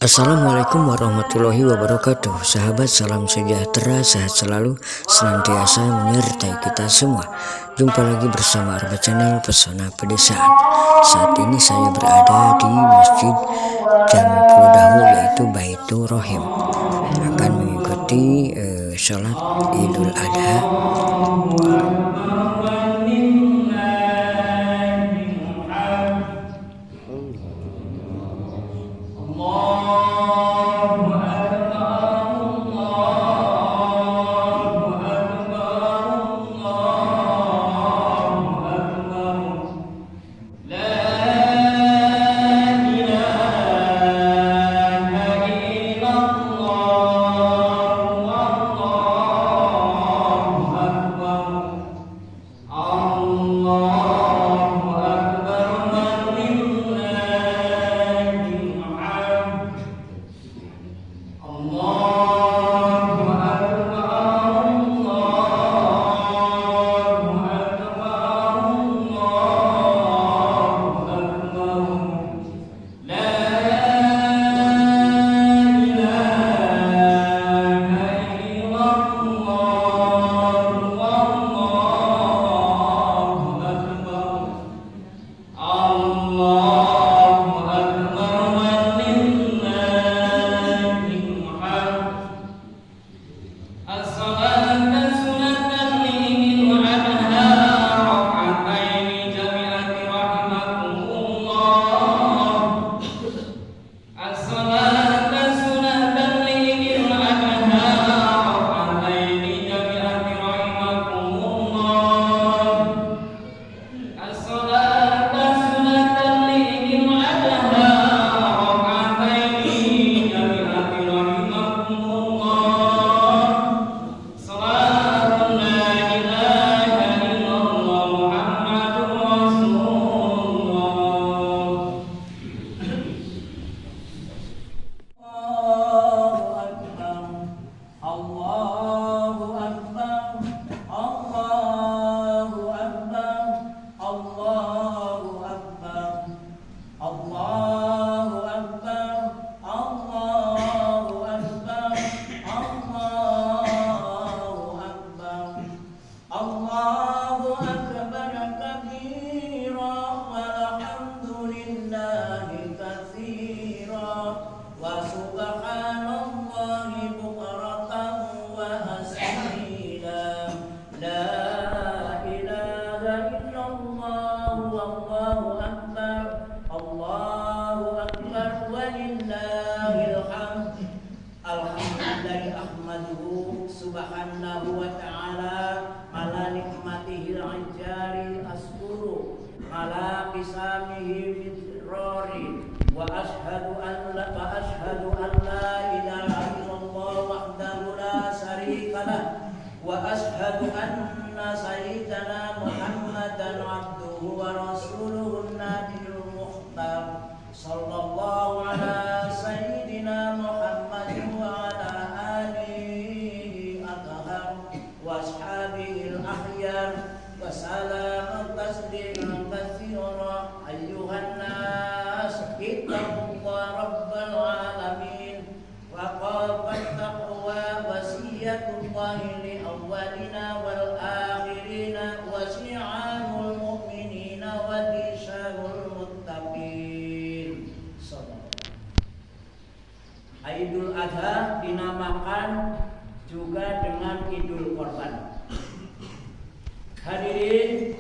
Assalamualaikum warahmatullahi wabarakatuh. Sahabat, salam sejahtera, sehat selalu, senantiasa menyertai kita semua. Jumpa lagi bersama Arba Channel Pesona Pedesaan. Saat ini saya berada di Masjid Jami Pulau Dahu, yaitu Baitur Rohim. Akan mengikuti sholat Idul Adha. Subhanahu wa ta'ala ala nikmatihil ajari askuru ala qisamihi fitrori wa ashhadu an la ilaha illallah wahdahu la syarika lah wa ashhadu anna sayyidana Muhammadan abduhu wa rasuluhu nabiyul mukhtar sallallahu ala sayyidina Muhammadin wa ala washabihil akhyar wasalam tasliman katsira ayyuhan nas ittaqullaha rabbal alamin wa qafat taqwa wasiyatullahi li awwalina wal akhirina wa syi'arul mu'minina wa disharul muttaqin. Idul Adha dinamakan juga dengan Idul Korban. Hadirin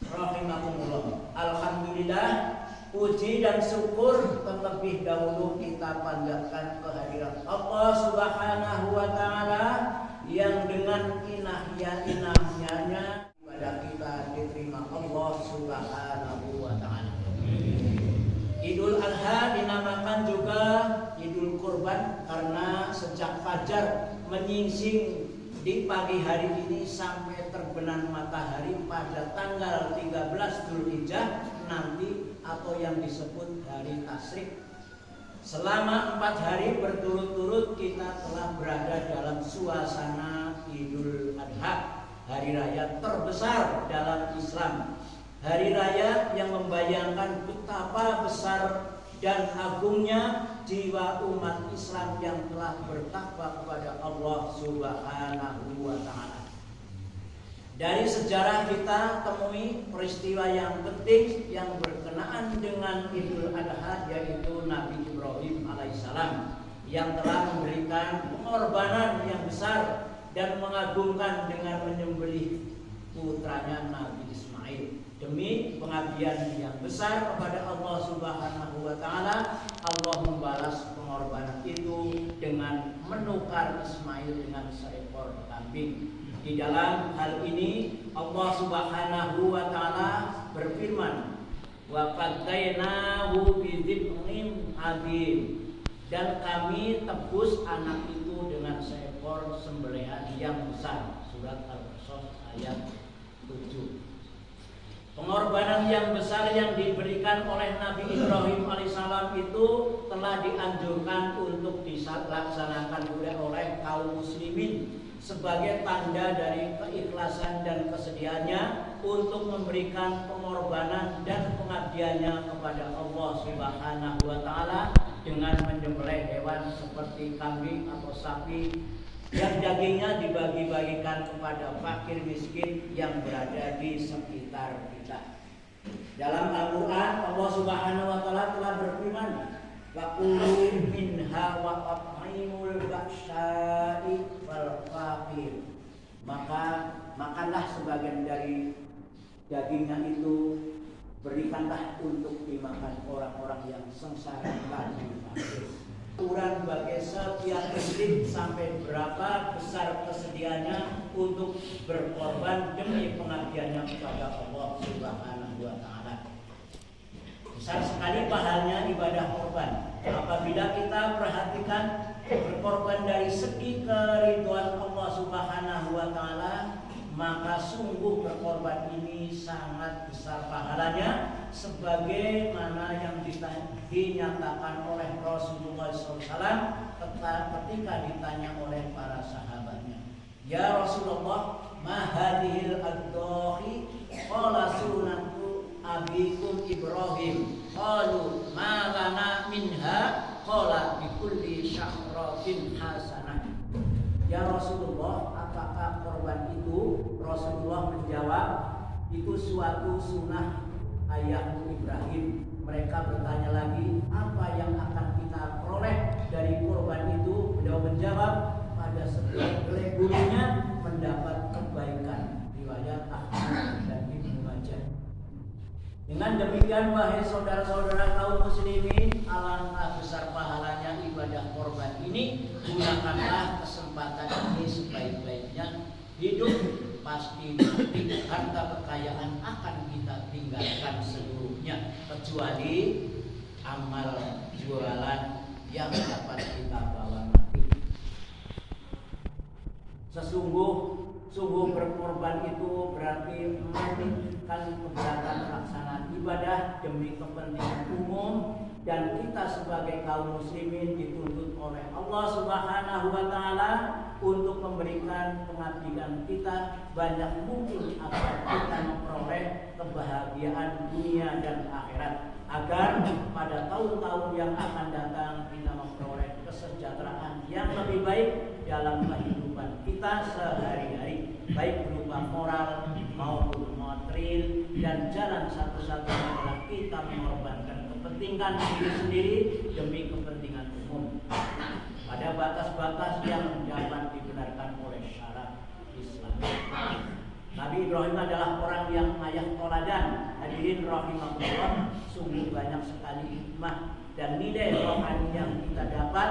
rahimakumullah. Alhamdulillah, puji dan syukur terlebih dahulu kita panjatkan kehadiran Allah Subhanahu wa ta'ala yang dengan inahnya pada kita diterima Allah Subhanahu wa ta'ala. Idul Adha dinamakan juga Idul Kurban karena sejak fajar menyingsing di pagi hari ini sampai terbenam matahari pada tanggal 13 Dzulhijjah nanti atau yang disebut hari Tasyrik. Selama 4 hari berturut-turut kita telah berada dalam suasana Idul Adha, hari raya terbesar dalam Islam. Hari raya yang membayangkan betapa besar dan agungnya jiwa umat Islam yang telah bertakwa kepada Allah Subhanahu wa Ta'ala. Dari sejarah kita temui peristiwa yang penting yang berkenaan dengan Idul Adha, yaitu Nabi Ibrahim alaihissalam yang telah memberikan pengorbanan yang besar dan mengagungkan dengan menyembelih putranya Nabi Ismail. Demi pengabdian yang besar kepada Allah Subhanahu wa Ta'ala, Allah membalas pengorbanan itu dengan menukar Ismail dengan seekor kambing. Di dalam hal ini Allah Subhanahu wa Ta'ala berfirman, wa fadainahu bidzibhin adzim, dan kami tebus anak itu dengan seekor sembelihan yang besar. Surat Al-Qasas ayat 7. Pengorbanan yang besar yang diberikan oleh Nabi Ibrahim alaihissalam itu telah dianjurkan untuk dilaksanakan oleh kaum muslimin sebagai tanda dari keikhlasan dan kesediaannya untuk memberikan pengorbanan dan pengabdiannya kepada Allah Subhanahu wa Ta'ala dengan menyembelih hewan seperti kambing atau sapi yang dagingnya dibagi-bagikan kepada fakir miskin yang berada di sekitar kita. Dalam Al-Quran Allah Subhanahu wa Ta'ala telah berfirman, وَقُلُوا مِنْهَا وَأَطْعِمُوا الْبَأْسَاءِ وَالْفَقِيرِ. Maka makanlah sebagian dari dagingnya itu, berikanlah untuk dimakan orang-orang yang sengsara dan fakir. Ukuran bagi setiap muslim sampai berapa besar kesediaannya untuk berkorban demi pengabdiannya kepada Allah Subhanahu wa Ta'ala. Besar sekali pahalanya ibadah korban. Apabila kita perhatikan berkorban dari segi keridhaan Allah Subhanahu wa Ta'ala, maka sungguh berkorban ini sangat besar pahalanya, sebagaimana yang dinyatakan oleh Rasulullah SAW ketika ditanya oleh para sahabatnya, ya Rasulullah, ma hadhil ad-dahi? Qala sunnatu abikum Ibrahim. Qalu ma lana minha? Qala bi kulli syahratin hasanah. Ya Rasulullah, apakah korban itu? Rasulullah menjawab, itu suatu sunnah ayahmu Ibrahim. Mereka bertanya lagi, apa yang akan kita peroleh dari korban itu? Beliau menjawab, pada setiap helai bulunya mendapat kebaikan. Riwayat Ahmad dan Ibnu Majah. Dengan demikian, wahai saudara-saudara kaum muslimin, alangkah besar pahalanya ibadah korban ini. Gunakanlah kesempatan ini sebaik-baiknya. Hidup pasti nanti harta kekayaan akan kita tinggalkan seluruhnya, kecuali amal jualan yang dapat kita bawa mati. Sungguh berkorban itu berarti meningkatkan keberatan pelaksanaan ibadah demi kepentingan umum, dan kita sebagai kaum muslimin dituntut oleh Allah Subhanahu wa Ta'ala untuk memberikan pengabdian kita banyak mungkin agar kita memperoleh kebahagiaan dunia dan akhirat, agar pada tahun-tahun yang akan datang kita memperoleh kesejahteraan yang lebih baik dalam kehidupan kita sehari-hari, baik berupa moral maupun material. Dan jalan satu-satunya adalah kita mengorbankan kepentingan diri sendiri demi kepentingan umum pada batas-batas yang dapat dibenarkan oleh syarat Islam. Nabi Ibrahim adalah orang yang layak teladan. Hadirin rahimahullah, sungguh banyak sekali hikmah dan nilai rohani yang kita dapat,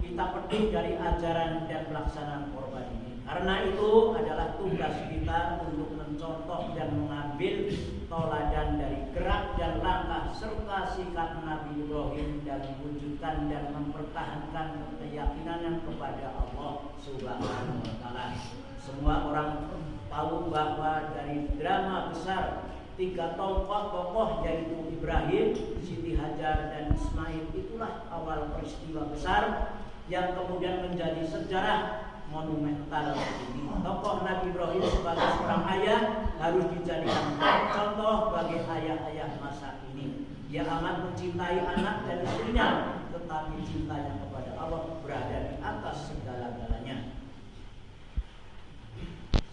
kita petik dari ajaran dan pelaksanaan korban ini. Karena itu adalah tugas kita untuk mencontoh dan mengambil teladan dari gerak dan langkah serta sikap Nabi Ibrahim dan mewujudkan dan mempertahankan keyakinan kepada Allah Subhanahu wa Ta'ala. Semua orang tahu bahwa dari drama besar tiga tokoh yaitu Ibrahim, Siti Hajar dan Ismail, itulah awal peristiwa besar yang kemudian menjadi sejarah monumental ini. Tokoh Nabi Ibrahim sebagai seorang ayah harus dijadikan contoh bagi ayah-ayah masa ini. Ia amat mencintai anak dan istrinya, tetapi cintanya kepada Allah berada di atas segala-galanya.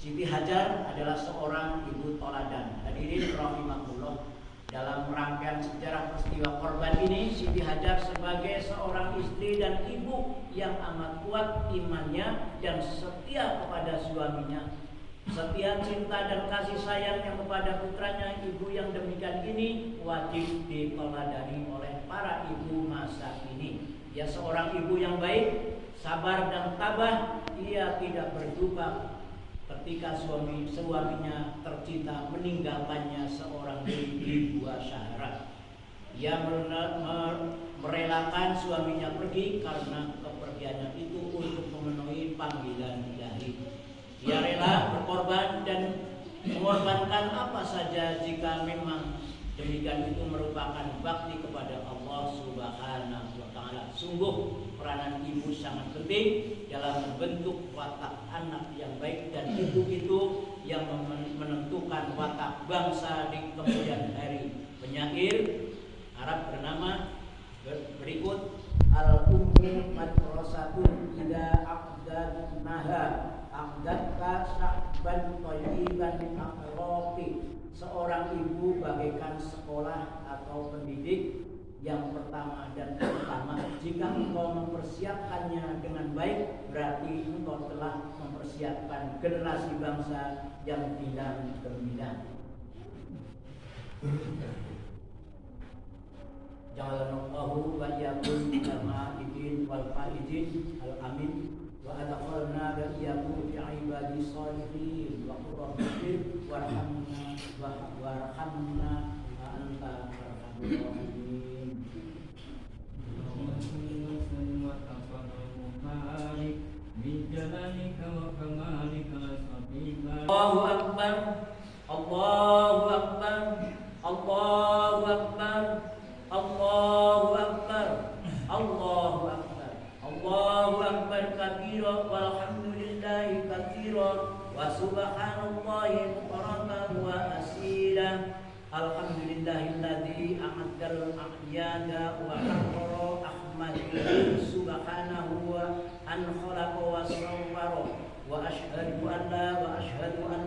Siti Hajar adalah seorang ibu toladan. Hadirin rahimakumullah, dalam rangkaian sejarah peristiwa korban ini, Siti Hajar sebagai seorang istri dan ibu yang amat kuat imannya dan setia kepada suaminya, setia cinta dan kasih sayang yang kepada putranya. Ibu yang demikian ini wajib diteladani oleh para ibu masa ini. Ia seorang ibu yang baik, sabar dan tabah. Ia tidak berduka ketika suaminya tercinta meninggalkannya seorang diri di gua Sahara. Ia merelakan suaminya pergi karena kepergiannya itu untuk memenuhi panggilan ilahi. Ia rela berkorban dan mengorbankan apa saja jika memang demikian itu merupakan bakti kepada Allah Subhanahu wa Ta'ala. Sungguh peranan ibu sangat penting dalam membentuk watak anak yang baik, dan ibu itu yang menentukan watak bangsa di kemudian hari. Penyair Arab bernama berikut, al-ummu madrasatun ida aqdadnaha aqdadka sya'ban thayyiban akhrafi. Seorang ibu bagaikan sekolah atau pendidik yang pertama dan utama. Jika engkau mempersiapkannya dengan baik, berarti engkau telah mempersiapkan generasi bangsa yang bidang gemilang. Ja'alallahu wa iyyakum minal ma'idin wal fa'idin al-amin wa adkhalna wa iyyakum fi ibadi shalihin wa qurrabbir warhamna warhamna wa anta arhamur rahimin. Allahu akbar, Allahu akbar, Allahu akbar, Allahu akbar, Allahu akbar, Allahu akbar kabira walhamdulillahi katsira wa subhanallahi bukratan wa asila. Alhamdulillahilladzi a'addal a'yada wa akhara ahmadihi subhanahu wa an khalaqa wa sawwara wa ashhadu an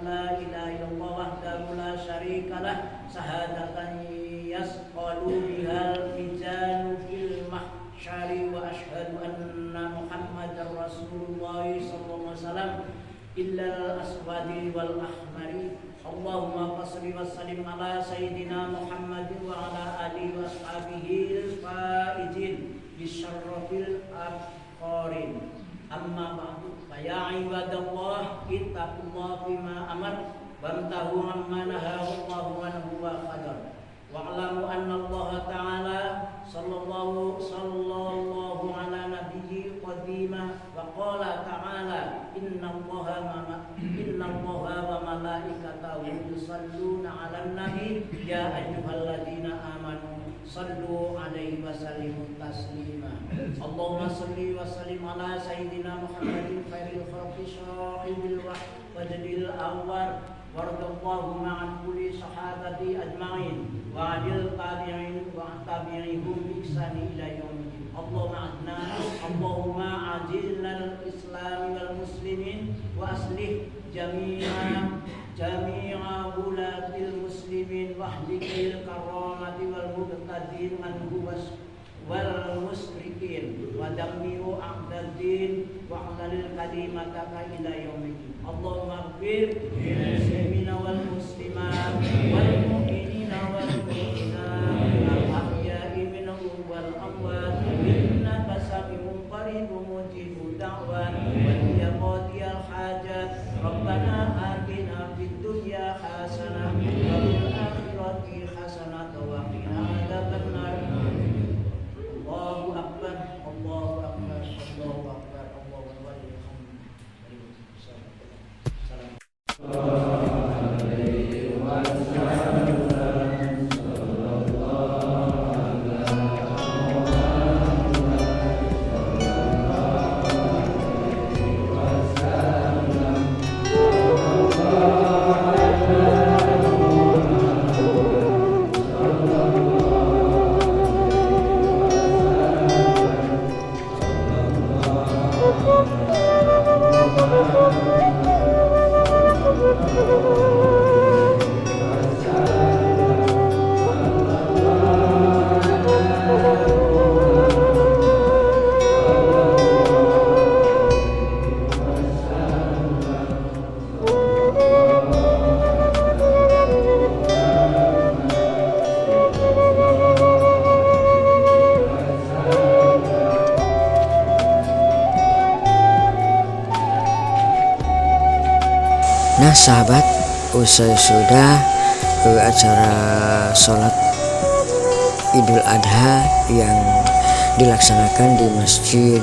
la ilaha illallah wahdahu la syarika lah syahadatan yasqalu bihal mizanu fil mahsyari wa ashhadu anna muhammadar rasulullah sallallahu alaihi wasallam illal aswadi wal ahmari. Allahumma salli wa sallim ala sayyidina Muhammadin wa ala alihi wa ashabihi al-faizin bisyarrafil afqarin. Amma ba'du, fa ya ibadallah ittaqullaha fima amar wamtahu amma nahahu Allahu anhu wa qadar. Wa'lamu anna Allah ta'ala sallallahu ala nabiyyi qadima wa qala ta'ala inna Allaha wa malaikatahu yusalluna 'alan nabi ya ayyuhalladzina amanu sallu 'alaihi wa sallimu taslima. Allahumma salli wa sallim ala sayyidina Muhammadin khairil khalqi shahibil wajhil awwar waradallahu ma'an kulli sahabati ajma'in wa adil tabi'in wa tabi'ihum bi ihsan ila yaumil. Allahumma ajilnal islam wal muslimin wa aslih jami'a wulatil muslimin wahdikil karamati wal mubtadin anhu wal musrikin wa dammiru a'daddin wa a'dalil kalimataka ila yaumil. Allahumma ighfir lil muslimina wal muslimat wal mu'minina wal mu'minat al ahya'i minhum wal amwat innaka sami'un qaribun mujibud da'wat wa ya qadiyal hajat. Rabbana atina fid dunya hasanah wa fil akhirati hasanah wa qina adzabannar. Allahu akbar, Allahu akbar, Allahu akbar, Allahu akbar. Salam. Nah sahabat, usai sudah acara sholat Idul Adha yang dilaksanakan di Masjid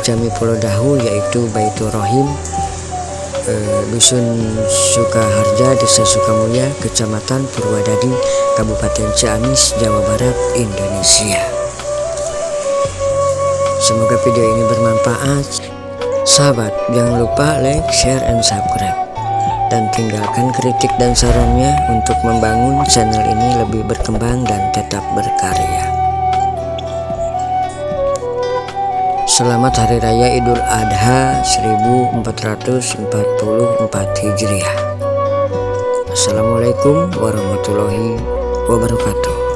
Jami Pulau Dahu, yaitu Baitur Rohim, Dusun Sukaharja, Desa Sukamulya, Kecamatan Purwadadi, Kabupaten Ciamis, Jawa Barat, Indonesia. Semoga video ini bermanfaat. Sahabat, jangan lupa like, share, and subscribe, dan tinggalkan kritik dan sarannya untuk membangun channel ini lebih berkembang dan tetap berkarya. Selamat Hari Raya Idul Adha 1444 Hijriah. Assalamualaikum warahmatullahi wabarakatuh.